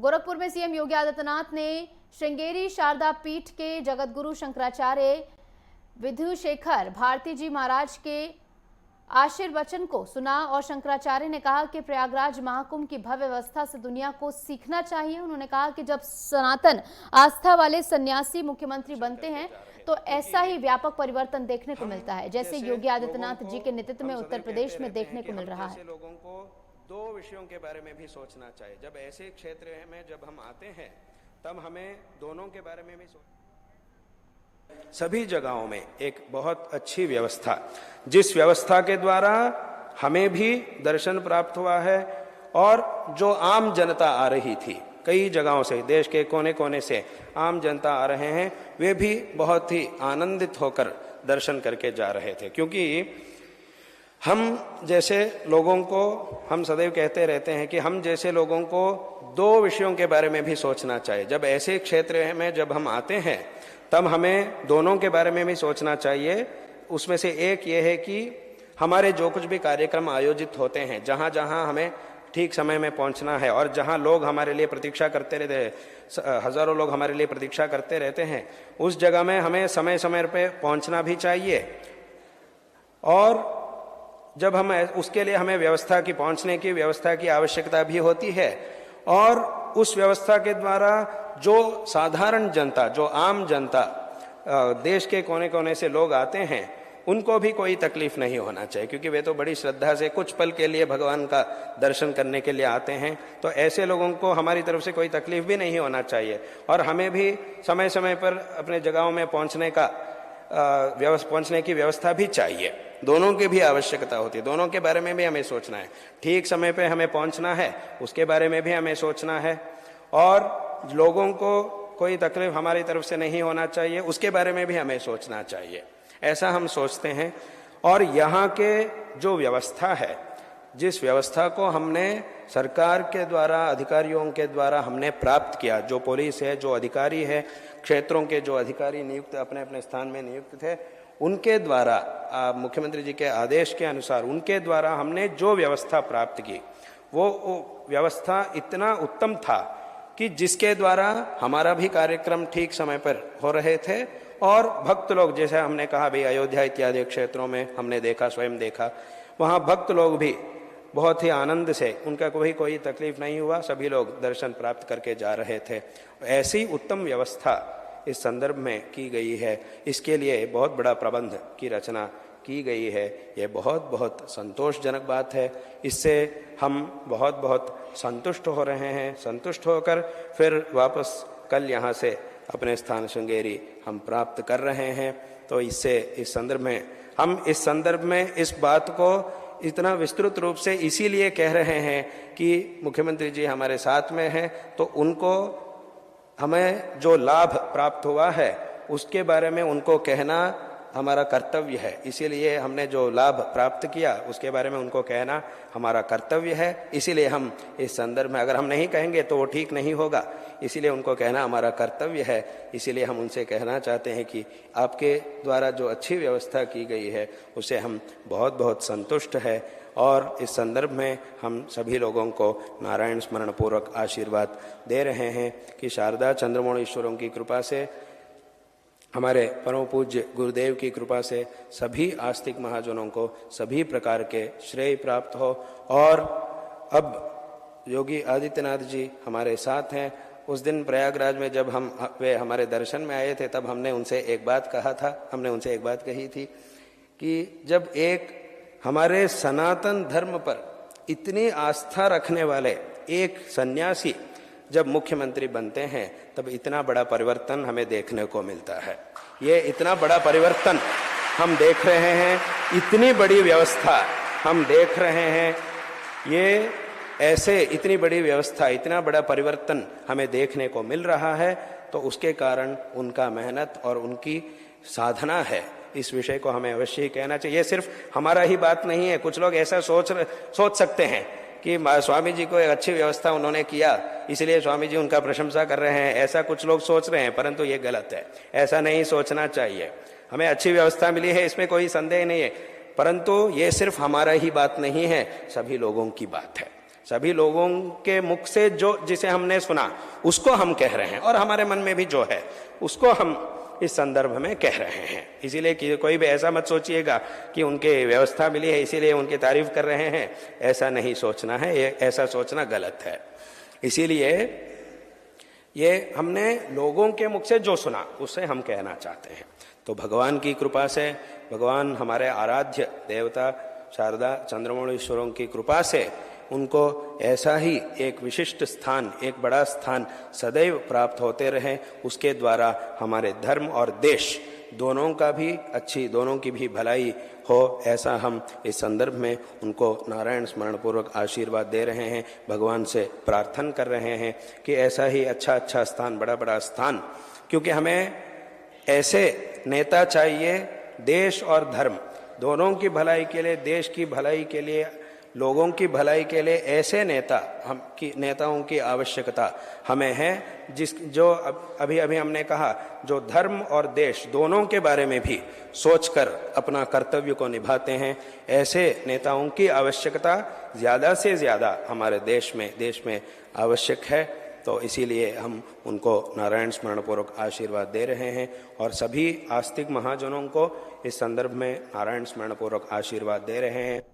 गोरखपुर में सीएम योगी आदित्यनाथ ने श्रृंगेरी शारदा पीठ के जगतगुरु शंकराचार्य विधुशेखर भारती जी महाराज के आशीर्वचन को सुना और शंकराचार्य ने कहा कि प्रयागराज महाकुंभ की भव्य व्यवस्था से दुनिया को सीखना चाहिए। उन्होंने कहा कि जब सनातन आस्था वाले सन्यासी मुख्यमंत्री बनते हैं तो ऐसा ही व्यापक परिवर्तन देखने को मिलता है, जैसे योगी आदित्यनाथ जी के नेतृत्व में उत्तर प्रदेश में देखने को मिल रहा है। लोगों को दो विषयों के बारे में भी सोचना चाहिए। जब ऐसे क्षेत्र में जब हम आते हैं तब हमें दोनों के बारे में भी सभी जगहों में एक बहुत अच्छी व्यवस्था, जिस व्यवस्था के द्वारा हमें भी दर्शन प्राप्त हुआ है और जो आम जनता आ रही थी, कई जगहों से, देश के कोने कोने से आम जनता आ रहे हैं, वे भी बहुत ही आनंदित होकर दर्शन करके जा रहे थे। क्योंकि हम जैसे लोगों को, हम सदैव कहते रहते हैं कि हम जैसे लोगों को दो विषयों के बारे में भी सोचना चाहिए। जब ऐसे क्षेत्र में जब हम आते हैं तब हमें दोनों के बारे में भी सोचना चाहिए। उसमें से एक ये है कि हमारे जो कुछ भी कार्यक्रम आयोजित होते हैं, जहाँ जहाँ हमें ठीक समय में पहुँचना है और जहाँ लोग हमारे लिए प्रतीक्षा करते रहते हैं, हजारों लोग हमारे लिए प्रतीक्षा करते रहते हैं, उस जगह में हमें समय समय पर पहुँचना भी चाहिए। और जब हम उसके लिए हमें व्यवस्था की, पहुँचने की व्यवस्था की आवश्यकता भी होती है। और उस व्यवस्था के द्वारा जो साधारण जनता, जो आम जनता, देश के कोने कोने से लोग आते हैं, उनको भी कोई तकलीफ नहीं होना चाहिए, क्योंकि वे तो बड़ी श्रद्धा से कुछ पल के लिए भगवान का दर्शन करने के लिए आते हैं। तो ऐसे लोगों को हमारी तरफ से कोई तकलीफ भी नहीं होना चाहिए और हमें भी समय समय पर अपने जगहों में पहुंचने की व्यवस्था भी चाहिए। दोनों की भी आवश्यकता होती है, दोनों के बारे में भी हमें सोचना है। ठीक समय पे हमें पहुंचना है, उसके बारे में भी हमें सोचना है, और लोगों को कोई तकलीफ हमारी तरफ से नहीं होना चाहिए, उसके बारे में भी हमें सोचना चाहिए। ऐसा हम सोचते हैं। और यहाँ के जो व्यवस्था है, जिस व्यवस्था को हमने सरकार के द्वारा, अधिकारियों के द्वारा हमने प्राप्त किया, जो पुलिस है, जो अधिकारी है, क्षेत्रों के जो अधिकारी नियुक्त अपने अपने स्थान में नियुक्त थे, उनके द्वारा, मुख्यमंत्री जी के आदेश के अनुसार उनके द्वारा हमने जो व्यवस्था प्राप्त की, वो व्यवस्था इतना उत्तम था कि जिसके द्वारा हमारा भी कार्यक्रम ठीक समय पर हो रहे थे और भक्त लोग, जैसे हमने कहा भाई अयोध्या इत्यादि क्षेत्रों में हमने देखा, स्वयं देखा, वहाँ भक्त लोग भी बहुत ही आनंद से, उनका कोई तकलीफ नहीं हुआ, सभी लोग दर्शन प्राप्त करके जा रहे थे। ऐसी उत्तम व्यवस्था इस संदर्भ में की गई है। इसके लिए बहुत बड़ा प्रबंध की रचना की गई है। ये बहुत बहुत संतोषजनक बात है। इससे हम बहुत बहुत संतुष्ट हो रहे हैं। संतुष्ट होकर फिर वापस कल यहाँ से अपने स्थान श्रृंगेरी हम प्राप्त कर रहे हैं। तो इससे, इस संदर्भ में इस बात को इतना विस्तृत रूप से इसीलिए कह रहे हैं कि मुख्यमंत्री जी हमारे साथ में हैं, तो उनको, हमें जो लाभ प्राप्त हुआ है उसके बारे में उनको कहना हमारा कर्तव्य है। इसीलिए हमने जो लाभ प्राप्त किया उसके बारे में उनको कहना हमारा कर्तव्य है। इसीलिए हम इस संदर्भ में, अगर हम नहीं कहेंगे तो वो ठीक नहीं होगा, इसीलिए उनको कहना हमारा कर्तव्य है। इसीलिए हम उनसे कहना चाहते हैं कि आपके द्वारा जो अच्छी व्यवस्था की गई है उसे हम बहुत बहुत संतुष्ट है। और इस संदर्भ में हम सभी लोगों को नारायण स्मरण पूर्वक आशीर्वाद दे रहे हैं कि शारदा चंद्रमौली ईश्वरों की कृपा से, हमारे परम पूज्य गुरुदेव की कृपा से सभी आस्तिक महाजनों को सभी प्रकार के श्रेय प्राप्त हो। और अब योगी आदित्यनाथ जी हमारे साथ हैं। उस दिन प्रयागराज में जब वे हमारे दर्शन में आए थे, तब हमने उनसे एक बात कही थी कि जब एक हमारे सनातन धर्म पर इतनी आस्था रखने वाले एक सन्यासी जब मुख्यमंत्री बनते हैं, तब इतना बड़ा परिवर्तन हमें देखने को मिलता है। ये इतना बड़ा परिवर्तन हम देख रहे हैं, इतनी बड़ी व्यवस्था हम देख रहे हैं, ये ऐसे इतनी बड़ी व्यवस्था, इतना बड़ा परिवर्तन हमें देखने को मिल रहा है। तो उसके कारण उनका मेहनत और उनकी साधना है। इस विषय को हमें अवश्य ही कहना चाहिए। ये सिर्फ हमारा ही बात नहीं है। कुछ लोग ऐसा सोच सकते हैं कि स्वामी जी को एक अच्छी व्यवस्था उन्होंने किया, इसलिए स्वामी जी उनका प्रशंसा कर रहे हैं, ऐसा कुछ लोग सोच रहे हैं, परंतु ये गलत है। ऐसा नहीं सोचना चाहिए। हमें अच्छी व्यवस्था मिली है, इसमें कोई संदेह नहीं है, परंतु ये सिर्फ हमारा ही बात नहीं है, सभी लोगों की बात है। सभी लोगों के मुख से जो जिसे हमने सुना उसको हम कह रहे हैं, और हमारे मन में भी जो है उसको हम इस संदर्भ में कह रहे हैं। इसीलिए कि कोई भी ऐसा मत सोचिएगा कि उनके व्यवस्था मिली है इसीलिए उनकी तारीफ कर रहे हैं, ऐसा नहीं सोचना है, ये ऐसा सोचना गलत है। इसीलिए ये हमने लोगों के मुख से जो सुना उससे हम कहना चाहते हैं। तो भगवान की कृपा से, भगवान हमारे आराध्य देवता शारदा चंद्रमौळीश्वरों की कृपा से उनको ऐसा ही एक विशिष्ट स्थान, एक बड़ा स्थान सदैव प्राप्त होते रहे। उसके द्वारा हमारे धर्म और देश दोनों का भी दोनों की भी भलाई हो, ऐसा हम इस संदर्भ में उनको नारायण स्मरण पूर्वक आशीर्वाद दे रहे हैं, भगवान से प्रार्थना कर रहे हैं कि ऐसा ही अच्छा स्थान, बड़ा स्थान, क्योंकि हमें ऐसे नेता चाहिए, देश और धर्म दोनों की भलाई के लिए, देश की भलाई के लिए, लोगों की भलाई के लिए ऐसे नेताओं की आवश्यकता हमें है जो अभी हमने कहा, जो धर्म और देश दोनों के बारे में भी सोचकर अपना कर्तव्य को निभाते हैं। ऐसे नेताओं की आवश्यकता ज़्यादा से ज़्यादा हमारे देश में आवश्यक है। तो इसीलिए हम उनको नारायण स्मरण पूर्वक आशीर्वाद दे रहे हैं और सभी आस्तिक महाजनों को इस संदर्भ में नारायण स्मरण पूर्वक आशीर्वाद दे रहे हैं।